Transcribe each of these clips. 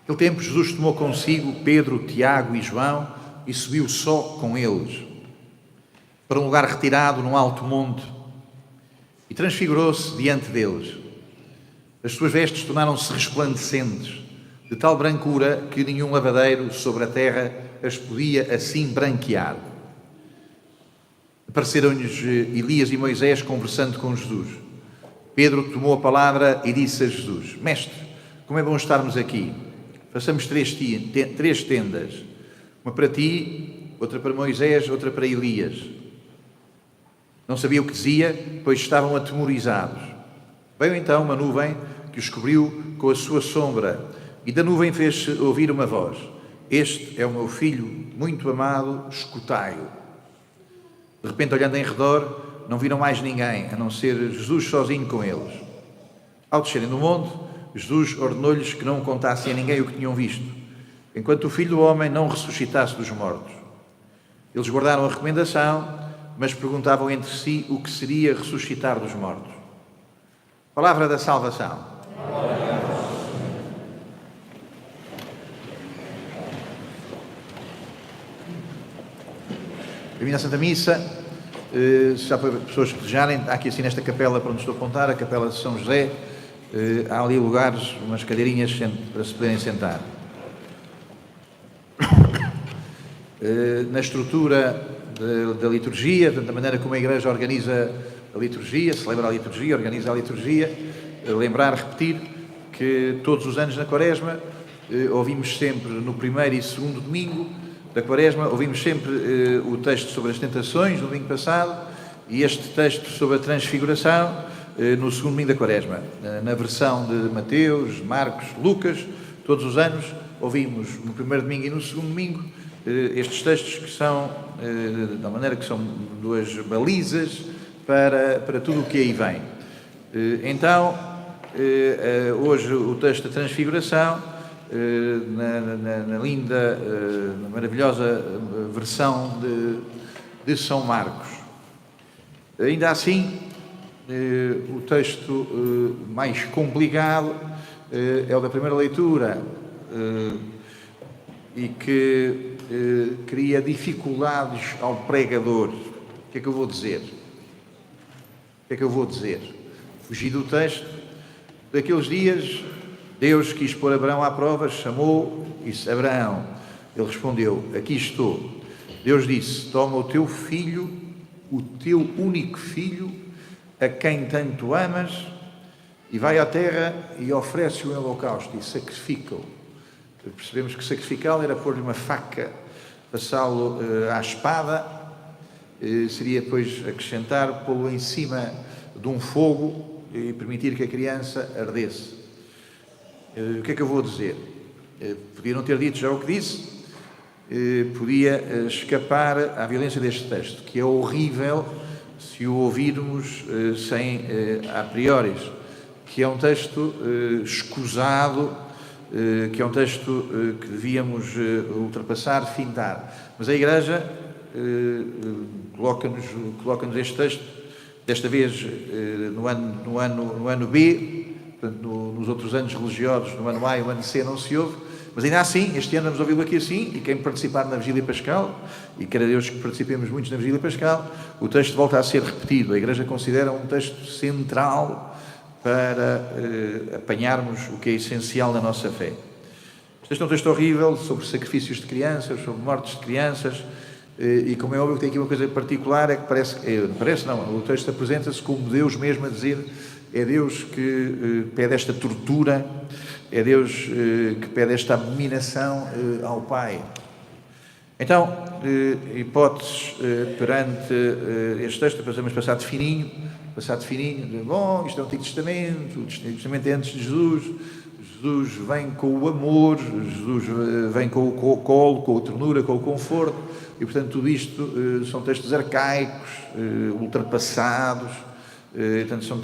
Naquele tempo, Jesus tomou consigo Pedro, Tiago e João e subiu só com eles para um lugar retirado num alto monte e transfigurou-se diante deles. As suas vestes tornaram-se resplandecentes, de tal brancura que nenhum lavadeiro sobre a terra as podia assim branquear. Apareceram-lhes Elias e Moisés conversando com Jesus. Pedro tomou a palavra e disse a Jesus: Mestre, como é bom estarmos aqui. Façamos três tendas, uma para ti, outra para Moisés, outra para Elias. Não sabia o que dizia, pois estavam atemorizados. Veio então uma nuvem que os cobriu com a sua sombra, e da nuvem fez-se ouvir uma voz: Este é o meu filho muito amado, escutai-o. De repente, olhando em redor, não viram mais ninguém, a não ser Jesus sozinho com eles. Ao descerem do monte, Jesus ordenou-lhes que não contassem a ninguém o que tinham visto, enquanto o Filho do Homem não ressuscitasse dos mortos. Eles guardaram a recomendação, mas perguntavam entre si o que seria ressuscitar dos mortos. Palavra da salvação. Bem-vindo à Santa Missa. Já para pessoas que desejarem, há aqui assim nesta capela para onde estou a apontar, a capela de São José, há ali lugares, umas cadeirinhas para se poderem sentar. Na estrutura da liturgia, da maneira como a Igreja organiza a liturgia, celebra a liturgia, organiza a liturgia, lembrar, repetir que todos os anos na Quaresma ouvimos sempre no primeiro e segundo domingo da Quaresma, ouvimos sempre o texto sobre as tentações no domingo passado e este texto sobre a transfiguração no segundo domingo da Quaresma. Na versão de Mateus, Marcos, Lucas, todos os anos ouvimos no primeiro domingo e no segundo domingo estes textos que são, da maneira que são duas balizas para tudo o que aí vem. Então, hoje o texto da transfiguração, na linda, maravilhosa versão de São Marcos. Ainda assim, o texto mais complicado é o da primeira leitura e que cria dificuldades ao pregador. O que é que eu vou dizer? O que é que eu vou dizer? Fugi do texto. Daqueles dias, Deus quis pôr Abraão à prova, chamou e disse: Abraão. Ele respondeu: aqui estou. Deus disse: toma o teu filho, o teu único filho, a quem tanto amas, e vai à terra e oferece-o em holocausto e sacrifica-o. Percebemos que sacrificá-lo era pôr-lhe uma faca, passá-lo à espada, seria depois acrescentar, pô-lo em cima de um fogo e permitir que a criança ardesse. O que é que eu vou dizer? Podia não ter dito já o que disse, podia escapar à violência deste texto, que é horrível se o ouvirmos sem a priori, que é um texto escusado, que é um texto que devíamos ultrapassar, findar. Mas a Igreja coloca-nos este texto, desta vez no ano B, portanto, nos outros anos religiosos, no ano A e no ano C não se ouve, mas ainda assim, este ano vamos ouvi-lo aqui assim, e quem participar na Vigília Pascal, e queira Deus que participemos muitos na Vigília Pascal, o texto volta a ser repetido. A Igreja considera um texto central para apanharmos o que é essencial na nossa fé. Este é um texto horrível sobre sacrifícios de crianças, sobre mortes de crianças, e como é óbvio que tem aqui uma coisa particular, é que o texto apresenta-se como Deus mesmo a dizer: é Deus que pede esta tortura, é Deus que pede esta abominação ao Pai. Então, hipóteses perante este texto, vamos passar de fininho, bom, isto é o Antigo Testamento, o Antigo Testamento é antes de Jesus, Jesus vem com o amor, Jesus vem com o colo, com a ternura, com o conforto, e portanto tudo isto são textos arcaicos, ultrapassados, portanto são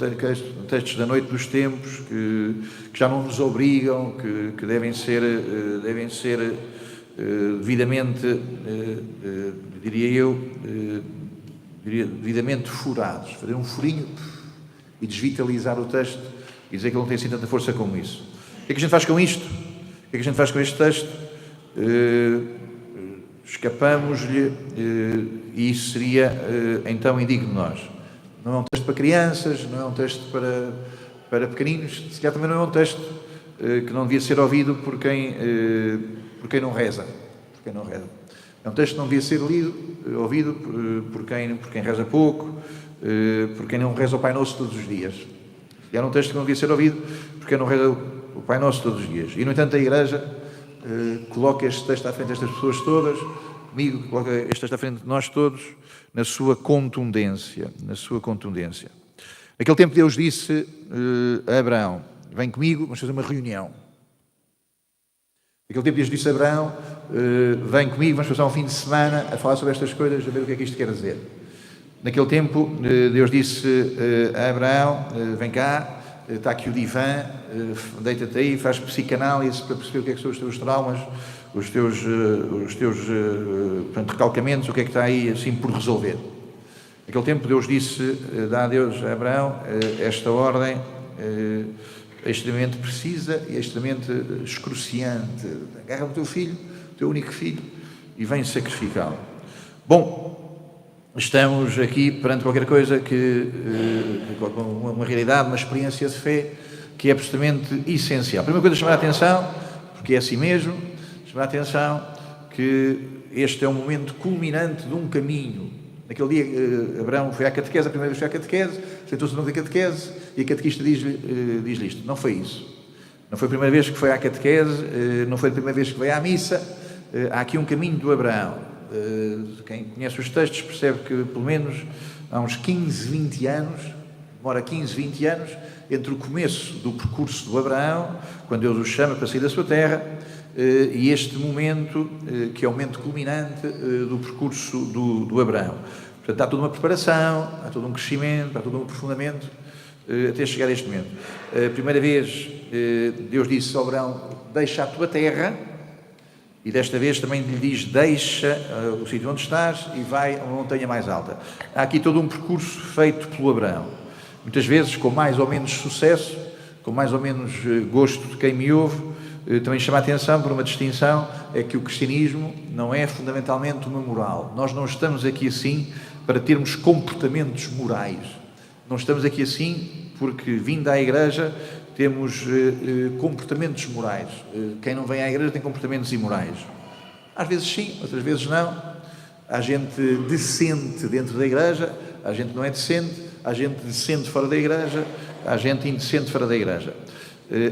textos da noite dos tempos, que já não nos obrigam, que devem ser devidamente, devidamente furados, fazer um furinho e desvitalizar o texto e dizer que ele não tem assim tanta força como isso. O que é que a gente faz com isto? O que é que a gente faz com este texto? Escapamos-lhe e isso seria então indigno de nós. Não é um texto para crianças, não é um texto para pequeninos, se calhar também não é um texto que não devia ser ouvido por quem não reza. Por quem não reza. É um texto que não devia ser ouvido por quem reza pouco, por quem não reza o Pai Nosso todos os dias. E era um texto que não devia ser ouvido por quem não reza o Pai Nosso todos os dias. E, no entanto, a Igreja coloca este texto à frente destas pessoas todas, comigo, coloca este texto à frente de nós todos, na sua contundência. Naquele tempo Deus disse a Abraão: vem comigo, vamos fazer uma reunião. Naquele tempo Deus disse a Abraão: vem comigo, vamos passar um fim de semana a falar sobre estas coisas, a ver o que é que isto quer dizer. Naquele tempo Deus disse a Abraão: vem cá, está aqui o divã, deita-te aí, faz psicanálise para perceber o que é que são os teus traumas, os teus portanto, recalcamentos, o que é que está aí assim por resolver. Naquele tempo Deus disse, dá a Deus a Abraão esta ordem extremamente precisa e extremamente excruciante: agarra o teu filho, o teu único filho, e vem sacrificá-lo. Bom, estamos aqui perante qualquer coisa uma realidade, uma experiência de fé que é absolutamente essencial. A primeira coisa a chamar a atenção, porque é assim mesmo, chamar a atenção que este é um momento culminante de um caminho. Naquele dia Abraão foi à catequese, a primeira vez foi à catequese, sentou-se no meio da catequese e a catequista diz-lhe isto. Não foi isso. Não foi a primeira vez que foi à catequese, não foi a primeira vez que veio à missa. Há aqui um caminho do Abraão. Quem conhece os textos percebe que pelo menos há uns 15, 20 anos, demora 15, 20 anos, entre o começo do percurso do Abraão, quando Deus o chama para sair da sua terra, e este momento, que é o momento culminante do percurso do Abraão. Portanto, há toda uma preparação, há todo um crescimento, há todo um aprofundamento, até chegar a este momento. A primeira vez, Deus disse ao Abraão: deixa a tua terra, e desta vez também lhe diz: deixa o sítio onde estás e vai a uma montanha mais alta. Há aqui todo um percurso feito pelo Abraão. Muitas vezes com mais ou menos sucesso, com mais ou menos gosto de quem me ouve. Também chama a atenção por uma distinção, é que o cristianismo não é fundamentalmente uma moral. Nós não estamos aqui assim para termos comportamentos morais. Não estamos aqui assim porque, vindo à Igreja, temos comportamentos morais. Quem não vem à Igreja tem comportamentos imorais. Às vezes sim, outras vezes não. Há gente decente dentro da Igreja, há gente que não é decente, há gente decente fora da Igreja, há gente indecente fora da Igreja.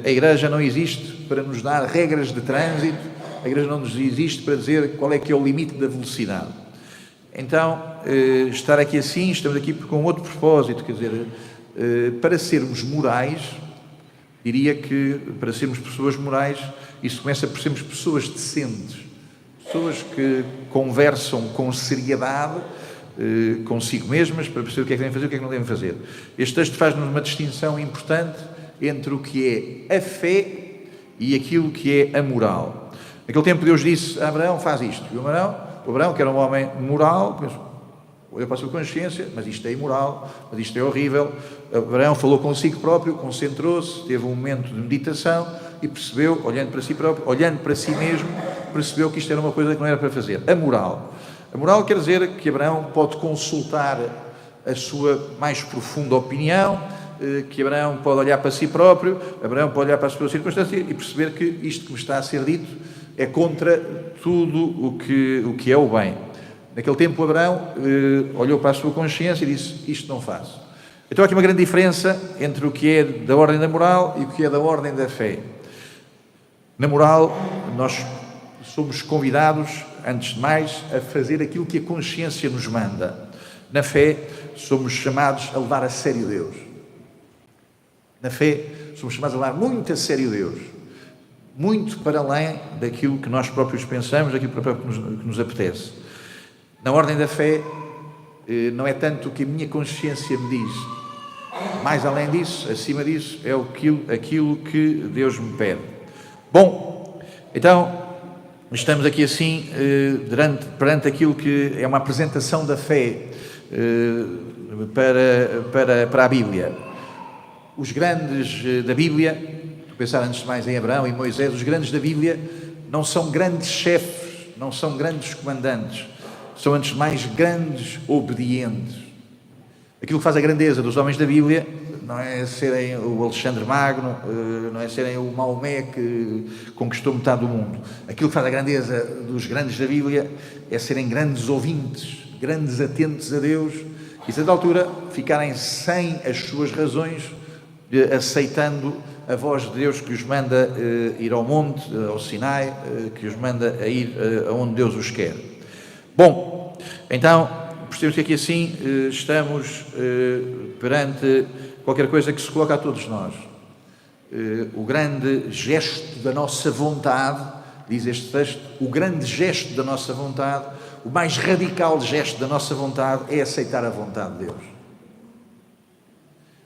A Igreja não existe para nos dar regras de trânsito, a Igreja não nos existe para dizer qual é que é o limite da velocidade. Então, estar aqui assim, estamos aqui com outro propósito, quer dizer, para sermos morais, diria que para sermos pessoas morais, isso começa por sermos pessoas decentes, pessoas que conversam com seriedade consigo mesmas para perceber o que é que devem fazer e o que é que não devem fazer. Este texto faz-nos uma distinção importante entre o que é a fé e aquilo que é a moral. Naquele tempo Deus disse a Abraão: faz isto. E o Abraão, que era um homem moral, olhou para a sua consciência: mas isto é imoral, mas isto é horrível. Abraão falou consigo próprio, concentrou-se, teve um momento de meditação e percebeu, olhando para si próprio, olhando para si mesmo, percebeu que isto era uma coisa que não era para fazer. A moral quer dizer que Abraão pode consultar a sua mais profunda opinião, que Abraão pode olhar para si próprio, Abraão pode olhar para a sua circunstância e perceber que isto que me está a ser dito é contra tudo o que é o bem. Naquele tempo Abraão olhou para a sua consciência e disse: isto não faço. Então há aqui uma grande diferença entre o que é da ordem da moral e o que é da ordem da fé. Na moral, nós somos convidados, antes de mais, a fazer aquilo que a consciência nos manda. Na fé, somos chamados a levar a sério Deus. Na fé, somos chamados a levar muito a sério Deus. Muito para além daquilo que nós próprios pensamos, daquilo que nos apetece. Na ordem da fé, não é tanto o que a minha consciência me diz. Mais além disso, acima disso, é aquilo que Deus me pede. Bom, então, estamos aqui assim, perante aquilo que é uma apresentação da fé para a Bíblia. Os grandes da Bíblia, pensar antes de mais em Abraão e Moisés. Os grandes da Bíblia não são grandes chefes, não são grandes comandantes, são antes de mais grandes obedientes. Aquilo que faz a grandeza dos homens da Bíblia não é serem o Alexandre Magno, não é serem o Maomé que conquistou metade do mundo. Aquilo que faz a grandeza dos grandes da Bíblia é serem grandes ouvintes, grandes atentos a Deus, e, a certa altura, ficarem sem as suas razões, aceitando a voz de Deus que os manda ir ao monte, ao Sinai, que os manda a ir aonde Deus os quer. Bom, então, percebemos que aqui assim estamos perante qualquer coisa que se coloca a todos nós. O grande gesto da nossa vontade, diz este texto, o grande gesto da nossa vontade, o mais radical gesto da nossa vontade é aceitar a vontade de Deus.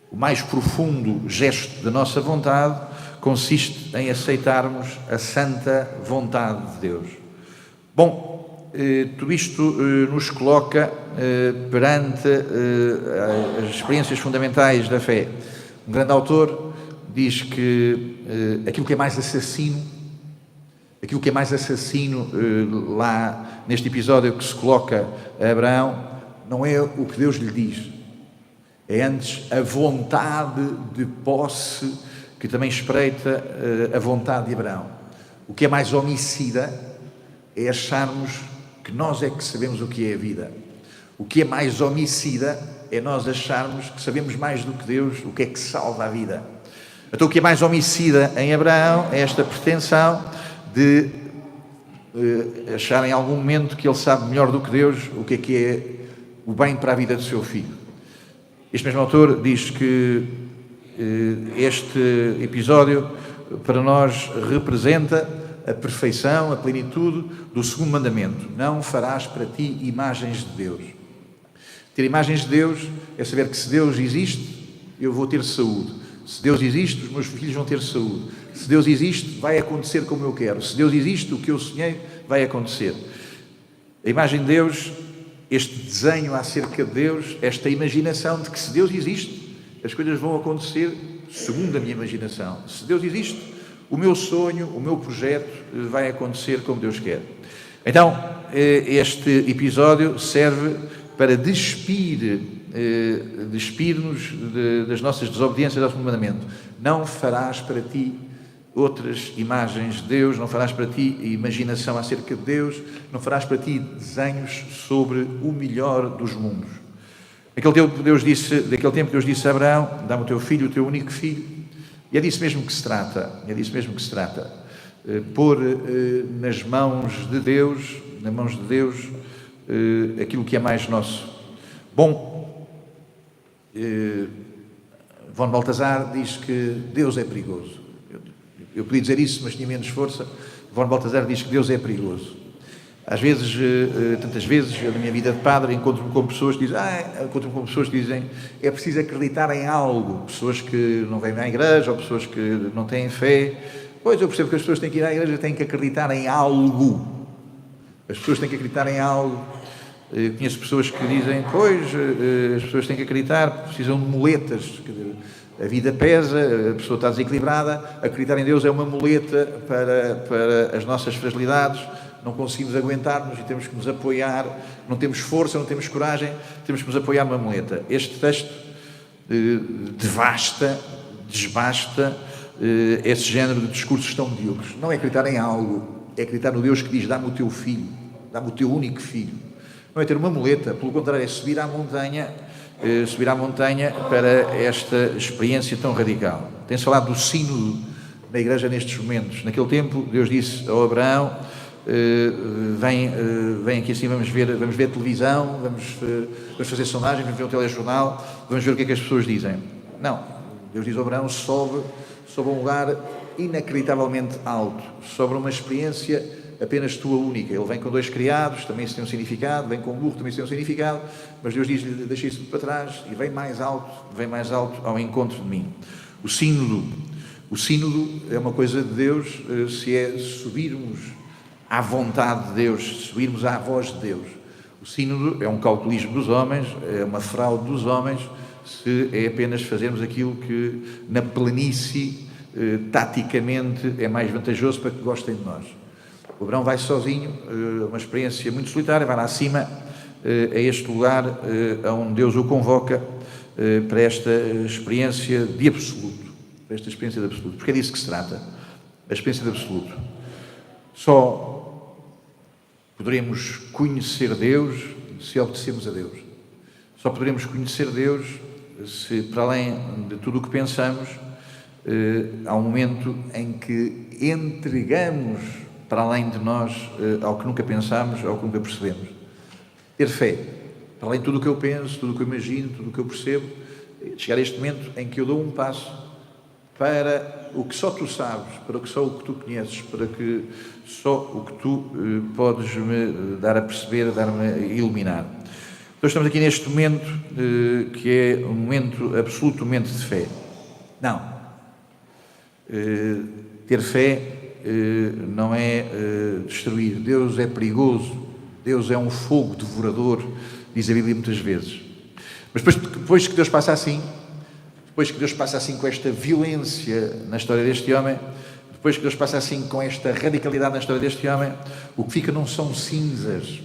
O mais profundo gesto da nossa vontade consiste em aceitarmos a santa vontade de Deus. Bom, tudo isto nos coloca perante as experiências fundamentais da fé. Um grande autor diz que aquilo que é mais assassino lá neste episódio que se coloca a Abraão, não é o que Deus lhe diz, é antes a vontade de posse que também espreita a vontade de Abraão. O que é mais homicida é acharmos que nós é que sabemos o que é a vida. O que é mais homicida é nós acharmos que sabemos mais do que Deus o que é que salva a vida. Então o que é mais homicida em Abraão é esta pretensão de achar em algum momento que ele sabe melhor do que Deus o que é o bem para a vida do seu filho. Este mesmo autor diz que este episódio para nós representa a perfeição, a plenitude do segundo mandamento. Não farás para ti imagens de Deus. Ter imagens de Deus é saber que se Deus existe, eu vou ter saúde. Se Deus existe, os meus filhos vão ter saúde. Se Deus existe, vai acontecer como eu quero. Se Deus existe, o que eu sonhei vai acontecer. A imagem de Deus, este desenho acerca de Deus, esta imaginação de que se Deus existe, as coisas vão acontecer segundo a minha imaginação. Se Deus existe, o meu sonho, o meu projeto vai acontecer como Deus quer. Então, este episódio serve para despir-nos das nossas desobediências ao segundo mandamento. Não farás para ti outras imagens de Deus, não farás para ti imaginação acerca de Deus, não farás para ti desenhos sobre o melhor dos mundos. Naquele tempo Deus disse a Abraão, dá-me o teu filho, o teu único filho, e é disso mesmo que se trata, pôr nas mãos de Deus, aquilo que é mais nosso. Bom, Von Balthasar diz que Deus é perigoso. Eu podia dizer isso, mas tinha menos força. Von Balthasar diz que Deus é perigoso. Às vezes, tantas vezes, eu, na minha vida de padre, encontro-me com pessoas que dizem é preciso acreditar em algo. Pessoas que não vêm à igreja ou pessoas que não têm fé. Pois, eu percebo que as pessoas têm que ir à igreja e têm que acreditar em algo. As pessoas têm que acreditar em algo. Conheço pessoas que dizem, as pessoas têm que acreditar, precisam de muletas. Quer dizer, a vida pesa, a pessoa está desequilibrada, acreditar em Deus é uma muleta para as nossas fragilidades, não conseguimos aguentar-nos e temos que nos apoiar, não temos força, não temos coragem, temos que nos apoiar numa muleta. Este texto desbasta esse género de discursos tão medíocres. Não é acreditar em algo, é acreditar no Deus que diz, dá-me o teu filho, dá-me o teu único filho. Não é ter uma muleta, pelo contrário, é subir à montanha para esta experiência tão radical. Tem-se falado do sínodo na igreja nestes momentos. Naquele tempo, Deus disse ao Abraão, vem aqui assim, vamos ver televisão, vamos fazer sondagens, vamos ver o telejornal, vamos ver o que é que as pessoas dizem. Não, Deus diz ao Abraão, sobe a um lugar inacreditavelmente alto, sobre uma experiência apenas tua única. Ele vem com 2 criados, também isso tem um significado, vem com um burro, também isso tem um significado, mas Deus diz-lhe, deixa isso tudo para trás e vem mais alto ao encontro de mim. O sínodo é uma coisa de Deus, se é subirmos à vontade de Deus, subirmos à voz de Deus. O sínodo é um cautelismo dos homens, é uma fraude dos homens, se é apenas fazermos aquilo que na planície taticamente é mais vantajoso para que gostem de nós. O Abraão vai sozinho, uma experiência muito solitária, vai lá acima, a este lugar onde Deus o convoca para esta experiência de absoluto. Para esta experiência de absoluto. Porque é disso que se trata, a experiência de absoluto. Só poderemos conhecer Deus se obedecermos a Deus. Só poderemos conhecer Deus se, para além de tudo o que pensamos, há um momento em que entregamos para além de nós ao que nunca pensámos, ao que nunca percebemos. Ter fé, para além de tudo o que eu penso, tudo o que eu imagino, tudo o que eu percebo, chegar a este momento em que eu dou um passo para o que só tu sabes, para o que só o que tu conheces, para que só o que tu podes me dar a perceber, dar-me a iluminar. Então estamos aqui neste momento que é um momento, absoluto momento de fé. Não. Ter fé não é destruir. Deus é perigoso. Deus é um fogo devorador, diz a Bíblia muitas vezes. Mas depois que Deus passa assim, depois que Deus passa assim com esta violência na história deste homem, depois que Deus passa assim com esta radicalidade na história deste homem, o que fica não são cinzas,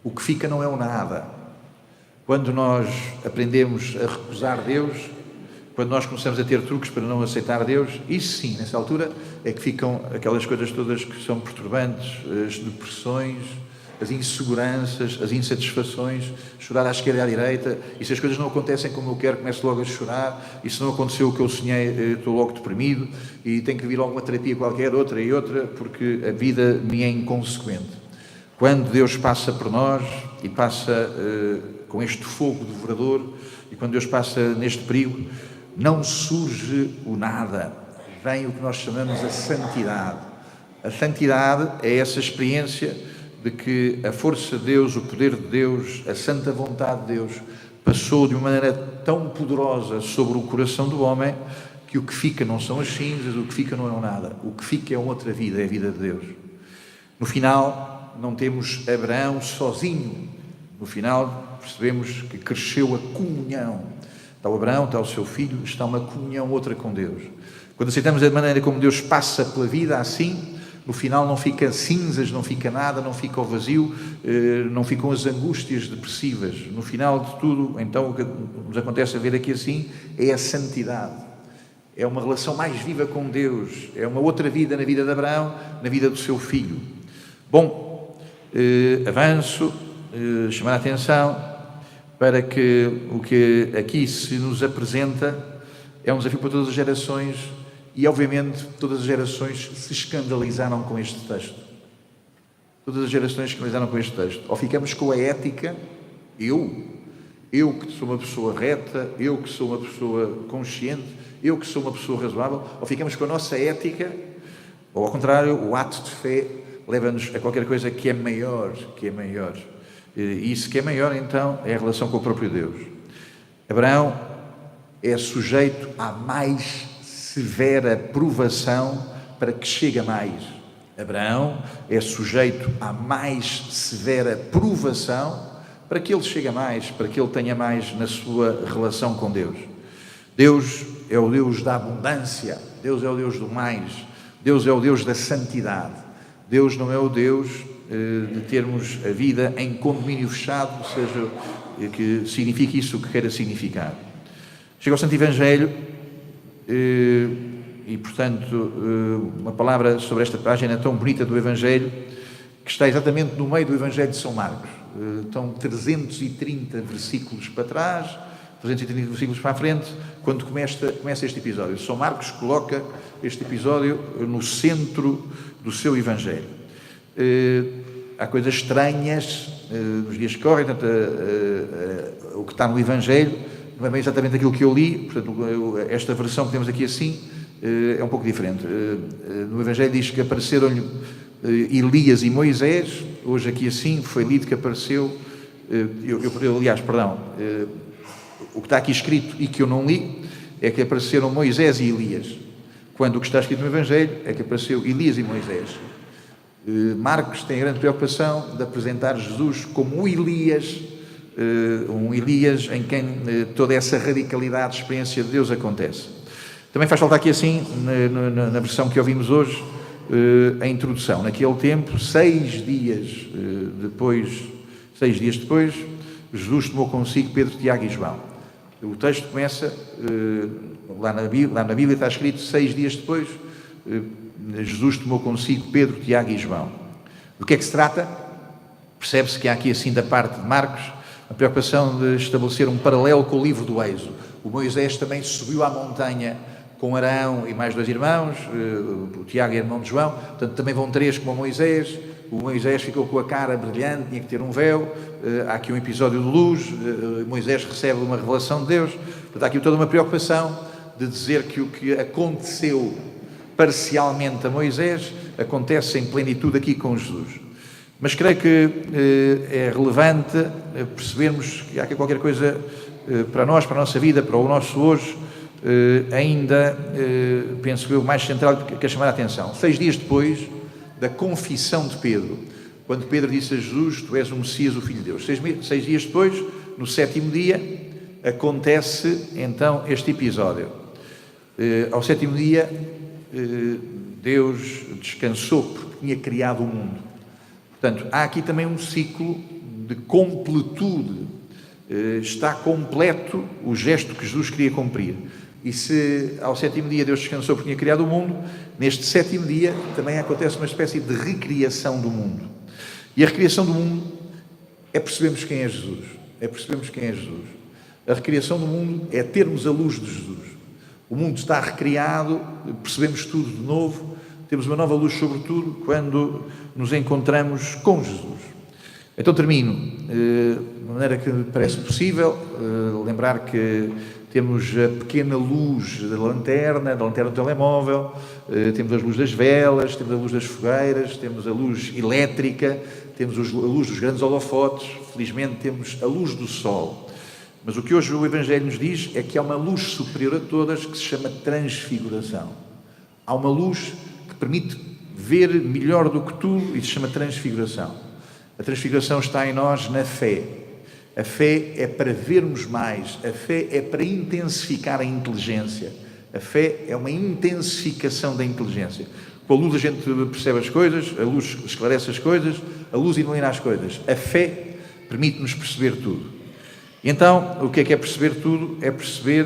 o que fica não é o nada. Quando nós aprendemos a recusar Deus, quando nós começamos a ter truques para não aceitar Deus, isso sim, nessa altura, é que ficam aquelas coisas todas que são perturbantes, as depressões, as inseguranças, as insatisfações, chorar à esquerda e à direita, e se as coisas não acontecem como eu quero, começo logo a chorar, e se não aconteceu o que eu sonhei, estou logo deprimido, e tenho que vir logo uma terapia qualquer, outra e outra, porque a vida me é inconsequente. Quando Deus passa por nós, e passa com este fogo devorador, e quando Deus passa neste perigo, não surge o nada, vem o que nós chamamos a santidade. A santidade é essa experiência de que a força de Deus, o poder de Deus, a santa vontade de Deus passou de uma maneira tão poderosa sobre o coração do homem que o que fica não são as cinzas, o que fica não é o nada, o que fica é outra vida, é a vida de Deus. No final, não temos Abraão sozinho, no final percebemos que cresceu a comunhão. Está o Abraão, está o seu filho, está uma comunhão outra com Deus. Quando aceitamos a maneira como Deus passa pela vida assim, no final não fica cinzas, não fica nada, não fica o vazio, não ficam as angústias depressivas. No final de tudo, então, o que nos acontece a ver aqui assim é a santidade. É uma relação mais viva com Deus, é uma outra vida na vida de Abraão, na vida do seu filho. Bom, avanço, chamar a atenção para que o que aqui se nos apresenta é um desafio para todas as gerações. E, obviamente, todas as gerações se escandalizaram com este texto. Todas as gerações se escandalizaram com este texto. Ou ficamos com a ética, eu que sou uma pessoa reta, eu que sou uma pessoa consciente, eu que sou uma pessoa razoável, ou ficamos com a nossa ética, ou, ao contrário, o ato de fé leva-nos a qualquer coisa que é maior, E isso que é maior, então, é a relação com o próprio Deus. Abraão é sujeito a mais severa provação para que chegue a mais. Abraão é sujeito a mais severa provação para que ele chegue a mais, para que ele tenha mais na sua relação com Deus. Deus é o Deus da abundância, Deus é o Deus do mais, Deus é o Deus da santidade. Deus não é o Deus de termos a vida em condomínio fechado, seja que signifique isso o que queira significar. Chega ao Santo Evangelho, e portanto uma palavra sobre esta página tão bonita do Evangelho, que está exatamente no meio do Evangelho de São Marcos. Estão 330 versículos para trás, 330 versículos para a frente, quando começa este episódio. São Marcos coloca este episódio no centro do seu Evangelho. Há coisas estranhas nos dias que correm, portanto, o que está no Evangelho não é bem exatamente aquilo que eu li, portanto, esta versão que temos aqui assim é um pouco diferente. No Evangelho diz que apareceram-lhe Elias e Moisés, hoje aqui assim foi lido que apareceu, o que está aqui escrito e que eu não li, é que apareceram Moisés e Elias, quando o que está escrito no Evangelho é que apareceu Elias e Moisés. Marcos tem a grande preocupação de apresentar Jesus como um Elias em quem toda essa radicalidade de experiência de Deus acontece. Também faz falta aqui assim, na versão que ouvimos hoje, a introdução. Naquele tempo, 6 dias depois, Jesus tomou consigo Pedro, Tiago e João. O texto começa, lá na Bíblia está escrito 6 dias depois, Jesus tomou consigo Pedro, Tiago e João. Do que é que se trata? Percebe-se que há aqui assim da parte de Marcos a preocupação de estabelecer um paralelo com o livro do Êxodo. O Moisés também subiu à montanha com Arão e mais 2 irmãos, o Tiago e irmão de João, portanto também vão 3 como Moisés. O Moisés ficou com a cara brilhante, tinha que ter um véu. Há aqui um episódio de luz, Moisés recebe uma revelação de Deus. Portanto, há aqui toda uma preocupação de dizer que o que aconteceu parcialmente a Moisés acontece em plenitude aqui com Jesus. Mas creio que é relevante percebermos que há aqui qualquer coisa para nós, para a nossa vida, para o nosso hoje, ainda, penso eu, mais central que quer chamar a atenção. 6 dias depois da confissão de Pedro, quando Pedro disse a Jesus: Tu és o Messias, o Filho de Deus. 6 dias depois, no 7º dia, acontece então este episódio. Ao 7º dia, Deus descansou porque tinha criado o mundo. Portanto, há aqui também um ciclo de completude. Está completo o gesto que Jesus queria cumprir. E se ao 7º dia Deus descansou porque tinha criado o mundo, neste 7º dia também acontece uma espécie de recriação do mundo. E a recriação do mundo é percebermos quem é Jesus. É percebermos quem é Jesus. A recriação do mundo é termos a luz de Jesus. O mundo está recriado, percebemos tudo de novo, temos uma nova luz sobre tudo quando nos encontramos com Jesus. Então termino, de maneira que me parece possível, lembrar que temos a pequena luz da lanterna do telemóvel, temos as luzes das velas, temos a luz das fogueiras, temos a luz elétrica, temos a luz dos grandes holofotes, felizmente temos a luz do sol. Mas o que hoje o Evangelho nos diz é que há uma luz superior a todas que se chama transfiguração. Há uma luz que permite ver melhor do que tudo e se chama transfiguração. A transfiguração está em nós na fé. A fé é para vermos mais, a fé é para intensificar a inteligência. A fé é uma intensificação da inteligência. Com a luz a gente percebe as coisas, a luz esclarece as coisas, a luz ilumina as coisas. A fé permite-nos perceber tudo. E então, o que é perceber tudo? É perceber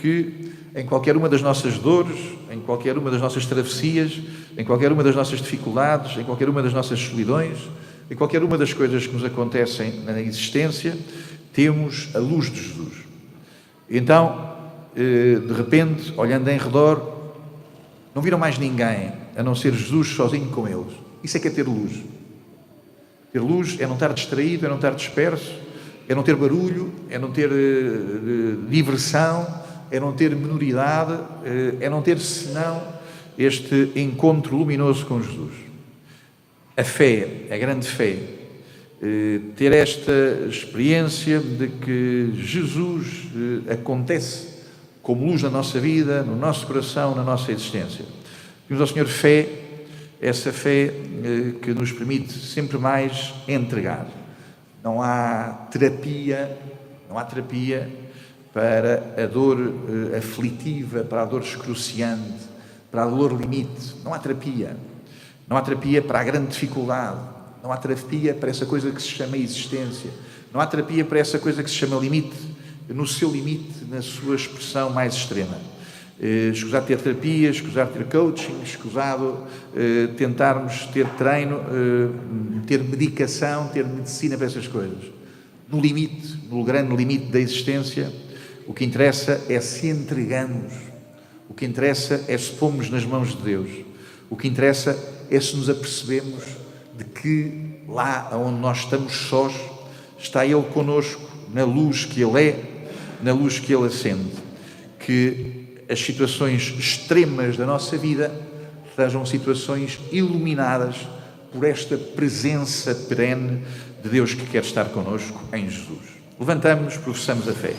que em qualquer uma das nossas dores, em qualquer uma das nossas travessias, em qualquer uma das nossas dificuldades, em qualquer uma das nossas solidões, em qualquer uma das coisas que nos acontecem na existência, temos a luz de Jesus. Então, de repente, olhando em redor, não viram mais ninguém, a não ser Jesus sozinho com eles. Isso é que é ter luz. Ter luz é não estar distraído, é não estar disperso, é não ter barulho, é não ter diversão, é não ter menoridade, é não ter senão este encontro luminoso com Jesus. A fé, a grande fé, ter esta experiência de que Jesus acontece como luz na nossa vida, no nosso coração, na nossa existência. Pedimos ao Senhor fé, essa fé que nos permite sempre mais entregar. Não há terapia para a dor aflitiva, para a dor excruciante, para a dor limite. Não há terapia. Não há terapia para a grande dificuldade. Não há terapia para essa coisa que se chama existência. Não há terapia para essa coisa que se chama limite, no seu limite, na sua expressão mais extrema. Escusado ter terapia, escusado ter coaching, escusado tentarmos ter treino, ter medicação, ter medicina para essas coisas. No limite, no grande limite da existência, o que interessa é se entregamos. O que interessa é se pomos nas mãos de Deus. O que interessa é se nos apercebemos de que lá onde nós estamos sós, está Ele connosco, na luz que Ele é, na luz que Ele acende. Que as situações extremas da nossa vida sejam situações iluminadas por esta presença perene de Deus que quer estar connosco em Jesus. Levantamos-nos, professamos a fé.